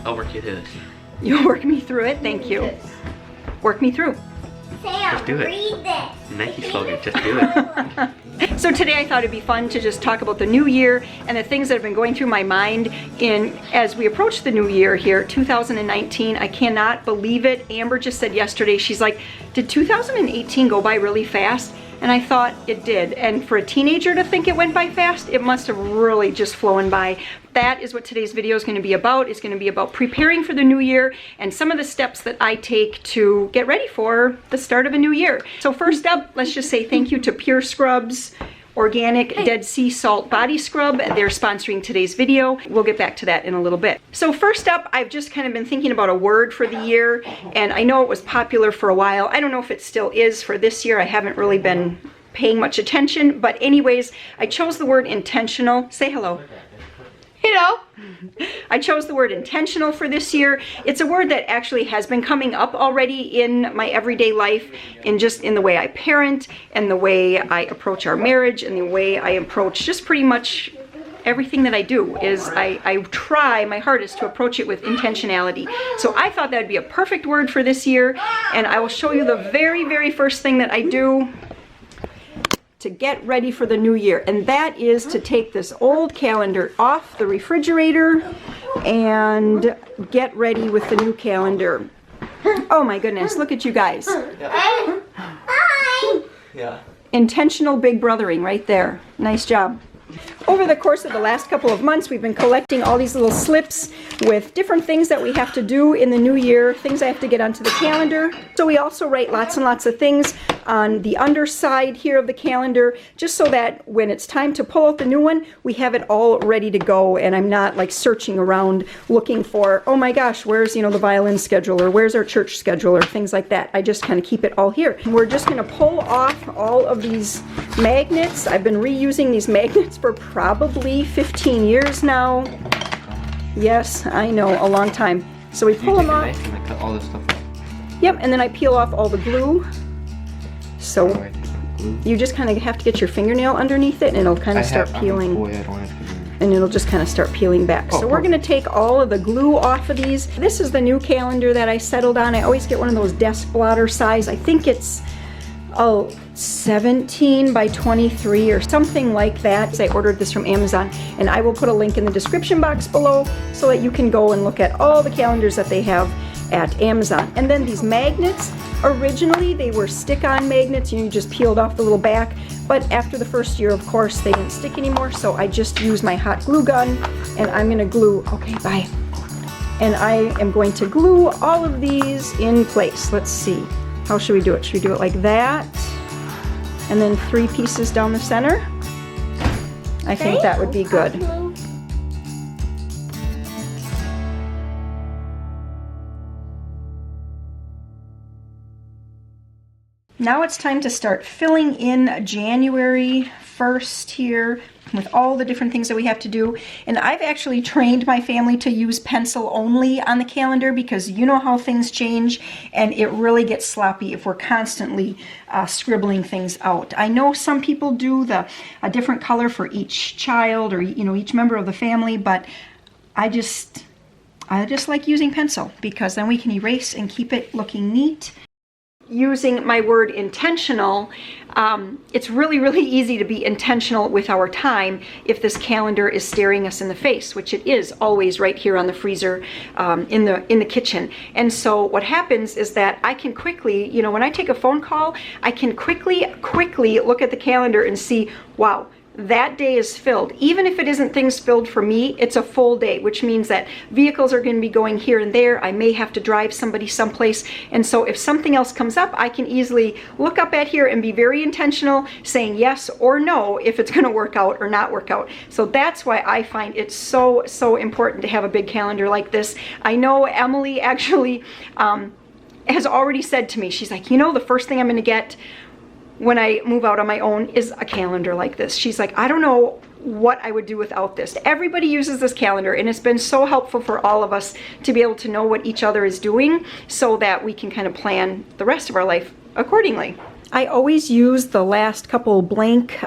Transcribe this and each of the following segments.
I'll work you through this. You'll work me through it? Thank you. Work me through. Sam, Just do it. read this. Nike slogan, just do it. So today I thought it'd be fun to just talk about the new year and the things that have been going through my mind as we approach the new year here, 2019. I cannot believe it. Amber just said yesterday, she's like, did 2018 go by really fast? And I thought it did. And for a teenager to think it went by fast, it must have really just flown by. That is what today's video is going to be about. It's going to be about preparing for the new year and some of the steps that I take to get ready for the start of a new year. So first up, let's just say thank you to pureSCRUBS Organic Dead Sea Salt Body Scrub. They're sponsoring today's video. We'll get back to that in a little bit. So first up, I've just kind of been thinking about a word for the year, and I know it was popular for a while. I don't know if it still is for this year. I haven't really been paying much attention, but anyways, I chose the word intentional. Say hello. Hello. I chose the word intentional for this year. It's a word that actually has been coming up already in my everyday life, in the way I parent and the way I approach our marriage and the way I approach just pretty much everything that I do. Is I try my hardest to approach it with intentionality. So I thought that would be a perfect word for this year, and I will show you the very, very first thing that I do to get ready for the new year, and that is to take this old calendar off the refrigerator and get ready with the new calendar. Oh my goodness, look at you guys. Yeah. Yeah. Intentional big brothering right there. Nice job. Over the course of the last couple of months, we've been collecting all these little slips with different things that we have to do in the new year, things I have to get onto the calendar. So we also write lots and lots of things on the underside here of the calendar, just so that when it's time to pull out the new one, we have it all ready to go, and I'm not like searching around looking for, oh my gosh, where's, the violin schedule, or where's our church schedule, or things like that. I just kind of keep it all here. We're just going to pull off all of these magnets. I've been reusing these magnets for probably 15 years now. Yes, I know, a long time. So we pull them off. And I cut all this stuff off. Yep, and then I peel off all the glue. So you just kind of have to get your fingernail underneath it, and it'll kind of start peeling. And it'll just kind of start peeling back. So we're going to take all of the glue off of these. This is the new calendar that I settled on. I always get one of those desk blotter size. I think it's 17 by 23 or something like that. I ordered this from Amazon, and I will put a link in the description box below so that you can go and look at all the calendars that they have at Amazon. And then these magnets, originally they were stick-on magnets. You just peeled off the little back, but after the first year, of course, they didn't stick anymore, so I just used my hot glue gun, and I'm gonna glue, okay, bye. And I am going to glue all of these in place. Let's see. How should we do it? Should we do it like that? And then 3 pieces down the center? I think that would be good. Now it's time to start filling in January 1st here with all the different things that we have to do. And I've actually trained my family to use pencil only on the calendar, because you know how things change and it really gets sloppy if we're constantly scribbling things out. I know some people do a different color for each child, or each member of the family, but I just like using pencil, because then we can erase and keep it looking neat. Using my word intentional, it's really, really easy to be intentional with our time if this calendar is staring us in the face, which it is always right here on the freezer in the kitchen. And so what happens is that I can quickly, when I take a phone call, I can quickly look at the calendar and see, wow, that day is filled. Even if it isn't things filled for me, it's a full day, which means that vehicles are going to be going here and there. I may have to drive somebody someplace. And so if something else comes up, I can easily look up at here and be very intentional, saying yes or no if it's going to work out or not work out. So that's why I find it so, so important to have a big calendar like this. I know Emily actually has already said to me, she's like, the first thing I'm going to get when I move out on my own is a calendar like this. She's like, I don't know what I would do without this. Everybody uses this calendar, and it's been so helpful for all of us to be able to know what each other is doing so that we can kind of plan the rest of our life accordingly. I always use the last couple blank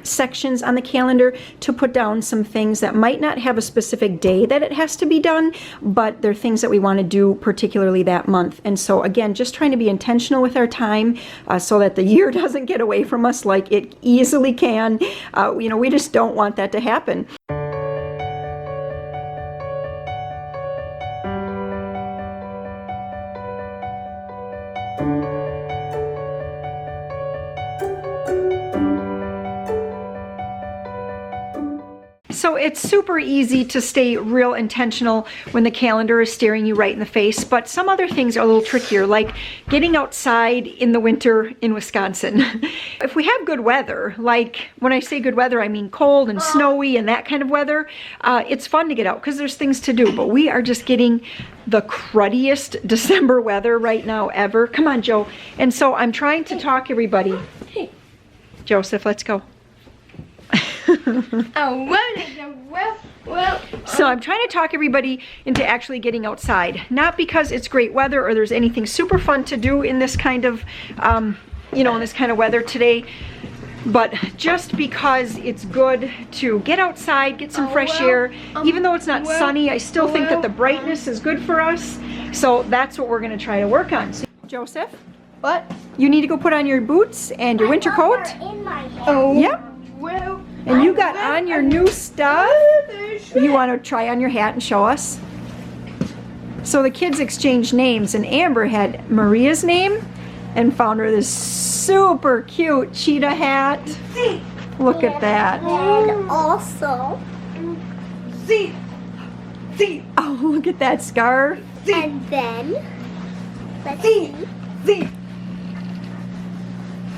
sections on the calendar to put down some things that might not have a specific day that it has to be done, but they're things that we want to do particularly that month. And so again, just trying to be intentional with our time so that the year doesn't get away from us like it easily can. You know, we just don't want that to happen. So it's super easy to stay real intentional when the calendar is staring you right in the face, but some other things are a little trickier, like getting outside in the winter in Wisconsin. If we have good weather, like when I say good weather, I mean cold and snowy and that kind of weather, it's fun to get out because there's things to do, but we are just getting the cruddiest December weather right now ever. Come on, Joe. And so I'm trying to talk everybody. Hey, Joseph, let's go. So I'm trying to talk everybody into actually getting outside, not because it's great weather or there's anything super fun to do in this kind of, you know, in this kind of weather today, but just because it's good to get outside, get some fresh air. Even though it's not sunny, I still think that the brightness is good for us. So that's what we're going to try to work on. So, Joseph, What? you need to go put on your boots and your winter coat. In my head. Oh, yep. Well, And you got on your new stuff. You want to try on your hat and show us? So the kids exchanged names, and Amber had Maria's name and found her this super cute cheetah hat. Look at that. And also, Oh, look at that scarf. and then, let's see.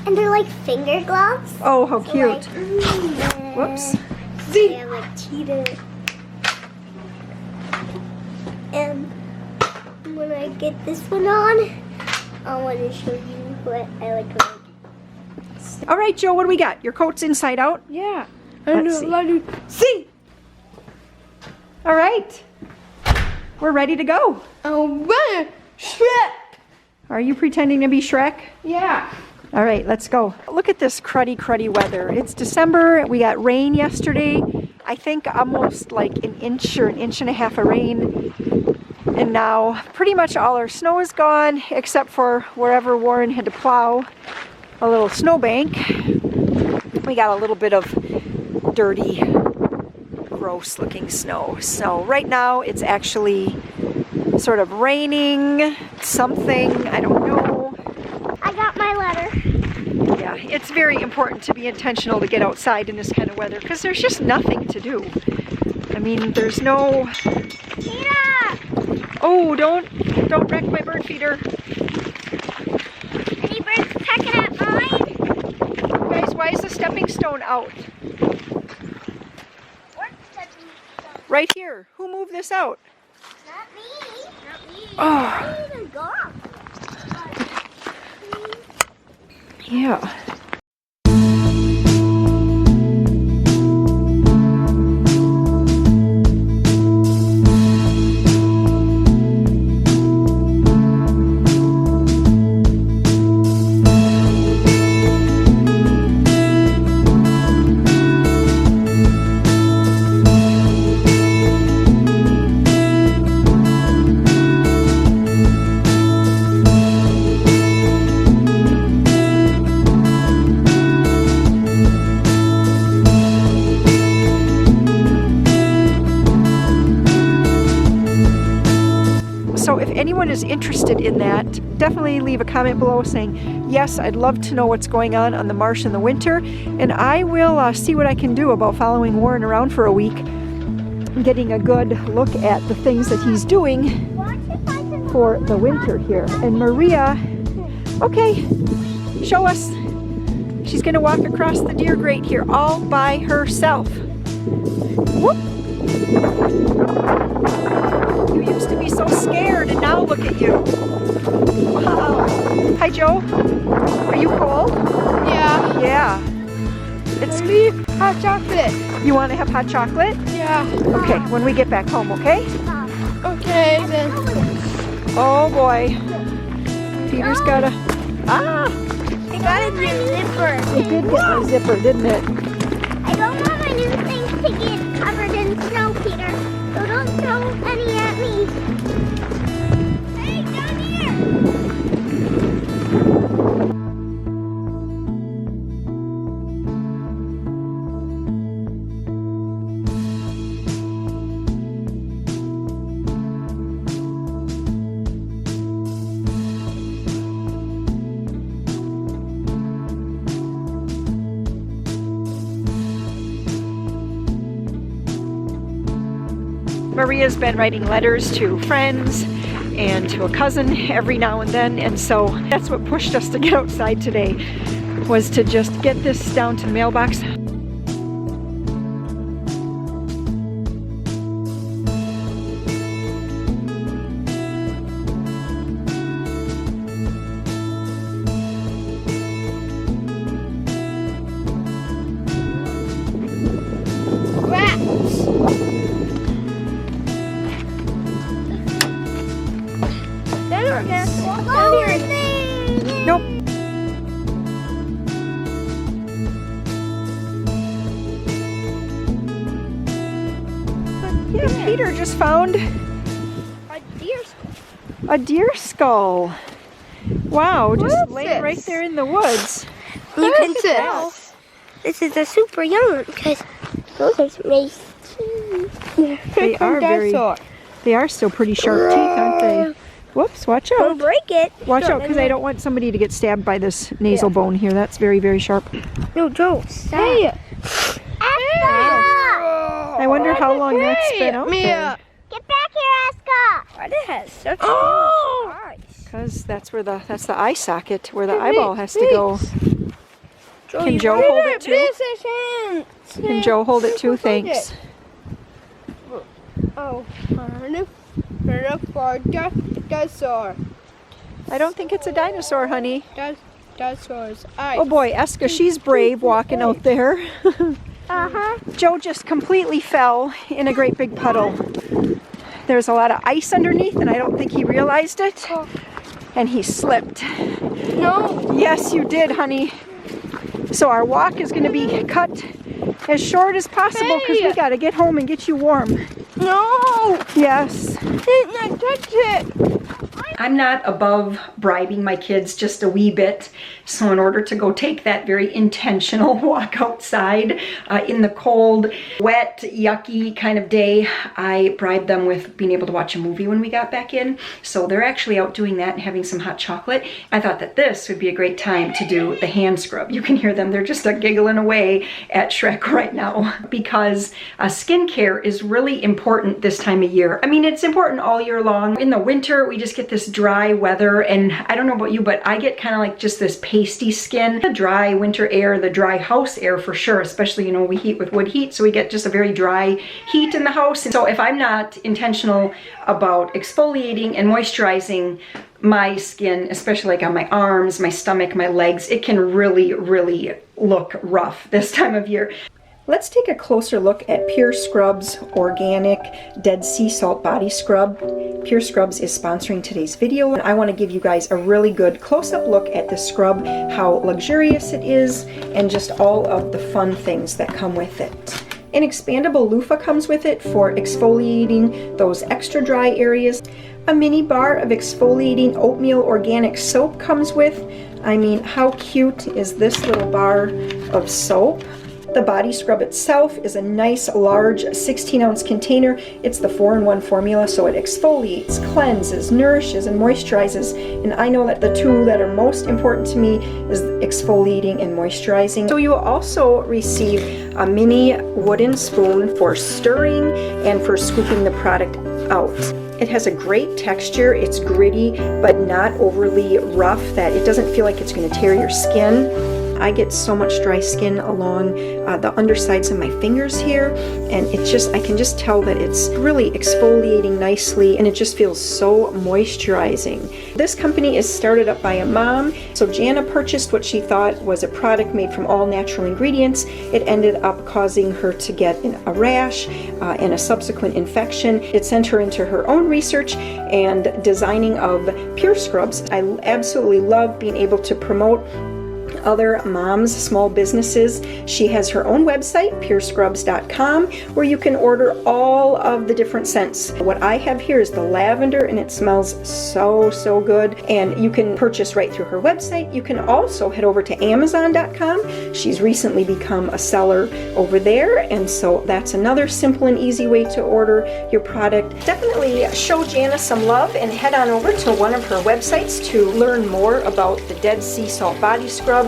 And they're like finger gloves. Oh, how So, cute. like, Whoops. They have a cheetah. And when I get this one on, I want to show you what I like to like. All right, Joe, what do we got? Your coat's inside out? Yeah. Let's see. All right. We're ready to go. Oh, Shrek. Are you pretending to be Shrek? Yeah. All right, let's go. Look at this cruddy weather. It's December. We got rain yesterday. I think almost like an inch or an inch and a half of rain. And now pretty much all our snow is gone except for wherever Warren had to plow a little snowbank. We got a little bit of dirty, gross looking snow. So right now it's actually sort of raining something. I don't know. I got my letter. Yeah, it's very important to be intentional to get outside in this kind of weather because there's just nothing to do. I mean, there's no... Cheetah! Oh, don't wreck my bird feeder. Any birds pecking at mine? Guys, why is the stepping stone out? What stepping stone? Right here. Who moved this out? Not me. Not me. Oh. I need to go. Yeah. anyone is interested in that, definitely leave a comment below saying, yes, I'd love to know what's going on the marsh in the winter, and I will see what I can do about following Warren around for a week, getting a good look at the things that he's doing for the winter here. And Maria, okay, show us. She's gonna walk across the deer grate here all by herself. Whoop. You used to be so scared, and now look at you. Wow. Hi, Joe. Are you cold? Yeah. Yeah. It's Hot chocolate. You want to have hot chocolate? Yeah. Okay, when we get back home, okay? Okay, then. Oh boy. Peter's gotta. Ah! got a new zipper. It did get a zipper, didn't it? I don't want my new things to get covered in snow, Peter. So don't throw any at me. Hey, down here! Maria's been writing letters to friends and to a cousin every now and then, and so that's what pushed us to get outside today, was to just get this down to the mailbox. Nope. Yeah, Peter just found a deer skull. Wow, just laying right there in the woods. You can tell. This is a super young one because those are some nice teeth. They are still pretty sharp teeth, aren't they? Whoops, watch out. Don't break it. Watch out, because I don't want somebody to get stabbed by this nasal bone here. That's very, very sharp. No, Joe, stop. Hey. I wonder how long that's been out there. Get back here, Aska. Why does it have such eyes? Because that's where that's the eye socket where the eyeball has to go. Can Joe hold it too? Can Joe hold it too? Thanks. Oh, dinosaur. I don't think it's a dinosaur, honey. Dinosaurs. Oh boy, Eska, she's brave walking out there. uh-huh. Joe just completely fell in a great big puddle. There's a lot of ice underneath, and I don't think he realized it. And he slipped. No. Yes, you did, honey. So our walk is going to be cut as short as possible because we got to get home and get you warm. No. Yes. Did not touch it. I'm not above bribing my kids just a wee bit. So in order to go take that very intentional walk outside in the cold, wet, yucky kind of day, I bribed them with being able to watch a movie when we got back in. So they're actually out doing that and having some hot chocolate. I thought that this would be a great time to do the hand scrub. You can hear them. They're just giggling away at Shrek right now because skincare is really important this time of year. I mean, it's important all year long. In the winter, we just get this dry weather, and I don't know about you, but I get kind of like just this pasty skin. The dry winter air, the dry house air for sure, especially, you know, we heat with wood heat, so we get just a very dry heat in the house. And so if I'm not intentional about exfoliating and moisturizing my skin, especially like on my arms, my stomach, my legs, it can really, really look rough this time of year. Let's take a closer look at pureSCRUBS Organic Dead Sea Salt Body Scrub. pureSCRUBS is sponsoring today's video, and I want to give you guys a really good close-up look at the scrub, how luxurious it is, and just all of the fun things that come with it. An expandable loofah comes with it for exfoliating those extra dry areas. A mini bar of exfoliating oatmeal organic soap comes with. I mean, how cute is this little bar of soap? The body scrub itself is a nice large 16-ounce container. It's the 4-in-1 formula, so it exfoliates, cleanses, nourishes, and moisturizes. And I know that the two that are most important to me is exfoliating and moisturizing. So you will also receive a mini wooden spoon for stirring and for scooping the product out. It has a great texture. It's gritty, but not overly rough that it doesn't feel like it's going to tear your skin. I get so much dry skin along the undersides of my fingers here, and I can just tell that it's really exfoliating nicely, and it just feels so moisturizing. This company is started up by a mom, so Jana purchased what she thought was a product made from all natural ingredients. It ended up causing her to get a rash and a subsequent infection. It sent her into her own research and designing of pureSCRUBS. I absolutely love being able to promote other moms, small businesses. She has her own website, pureSCRUBS.com, where you can order all of the different scents. What I have here is the lavender, and it smells so good, and you can purchase right through her website. You can also head over to Amazon.com. She's recently become a seller over there, and so that's another simple and easy way to order your product. Definitely show Jana some love and head on over to one of her websites to learn more about the Dead Sea Salt Body Scrub.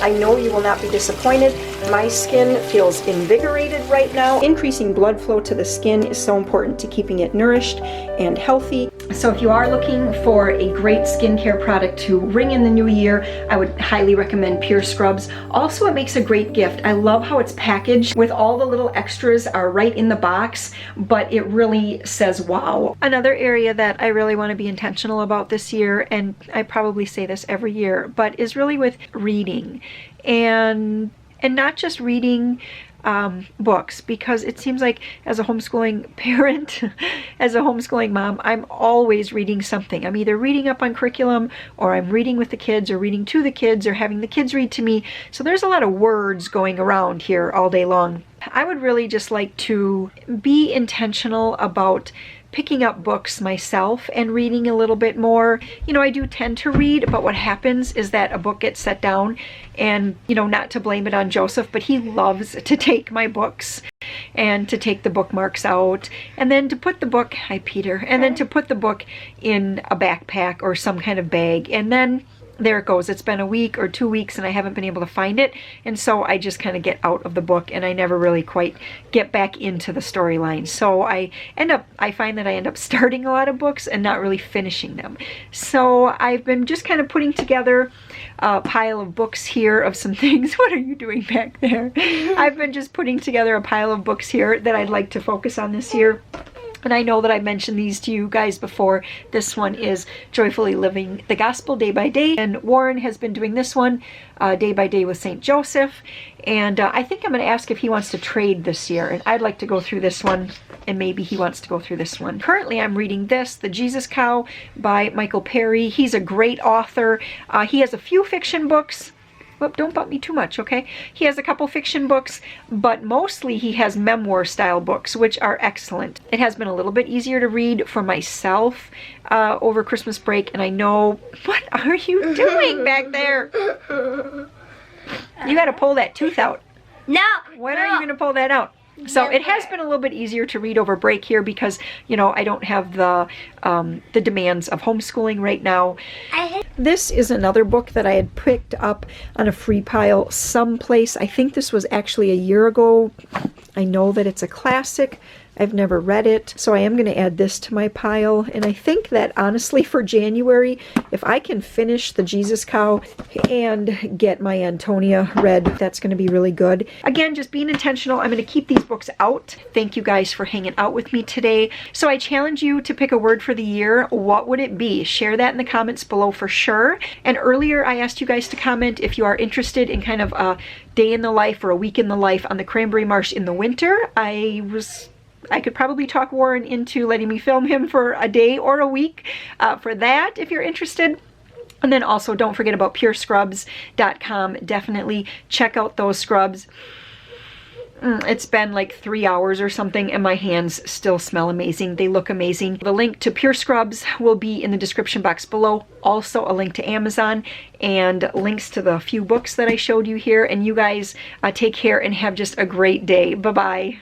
I know you will not be disappointed. My skin feels invigorated right now. Increasing blood flow to the skin is so important to keeping it nourished and healthy. So if you are looking for a great skincare product to ring in the new year, I would highly recommend pureSCRUBS. Also, it makes a great gift. I love how it's packaged with all the little extras are right in the box, but it really says wow. Another area that I really want to be intentional about this year, and I probably say this every year, but is really with reading. And not just reading books, because it seems like as a homeschooling parent, as a homeschooling mom, I'm always reading something. I'm either reading up on curriculum, or I'm reading with the kids, or reading to the kids, or having the kids read to me. So there's a lot of words going around here all day long. I would really just like to be intentional about picking up books myself and reading a little bit more. You know, I do tend to read, but what happens is that a book gets set down, and, you know, not to blame it on Joseph, but he loves to take my books and to take the bookmarks out, and then to put the book, hi Peter, and then to put the book in a backpack or some kind of bag, and then there it goes. It's been a week or 2 weeks and I haven't been able to find it, and so I just kind of get out of the book and I never really quite get back into the storyline. So I find that I end up starting a lot of books and not really finishing them. So I've been just kind of putting together a pile of books here of some things. What are you doing back there? I've been just putting together a pile of books here that I'd like to focus on this year. And I know that I mentioned these to you guys before. This one is Joyfully Living the Gospel Day by Day. And Warren has been doing this one, Day by Day with St. Joseph. And I think I'm going to ask if he wants to trade this year. And I'd like to go through this one, and maybe he wants to go through this one. Currently, I'm reading this, The Jesus Cow by Michael Perry. He's a great author. He has a few fiction books. Whoop, don't bump me too much, okay? He has a couple fiction books, but mostly he has memoir style books, which are excellent. It has been a little bit easier to read for myself over Christmas break, and I know, what are you doing back there? You gotta pull that tooth out. No! When are you gonna pull that out? So it has been a little bit easier to read over break here because, you know, I don't have the demands of homeschooling right now. This is another book that I had picked up on a free pile someplace. I think this was actually a year ago. I know that it's a classic. I've never read it, so I am going to add this to my pile. And I think that honestly for January, if I can finish the Jesus Cow and get my Antonia read, that's going to be really good. Again, just being intentional. I'm going to keep these books out. Thank you guys for hanging out with me today. So I challenge you to pick a word for the year. What would it be? Share that in the comments below for sure. And earlier I asked you guys to comment if you are interested in kind of a day in the life or a week in the life on the Cranberry Marsh in the winter. I could probably talk Warren into letting me film him for a day or a week for that if you're interested. And then also don't forget about pureSCRUBS.com. Definitely check out those scrubs. It's been like 3 hours or something and my hands still smell amazing. They look amazing. The link to pureSCRUBS will be in the description box below. Also a link to Amazon and links to the few books that I showed you here. And you guys take care and have just a great day. Bye-bye.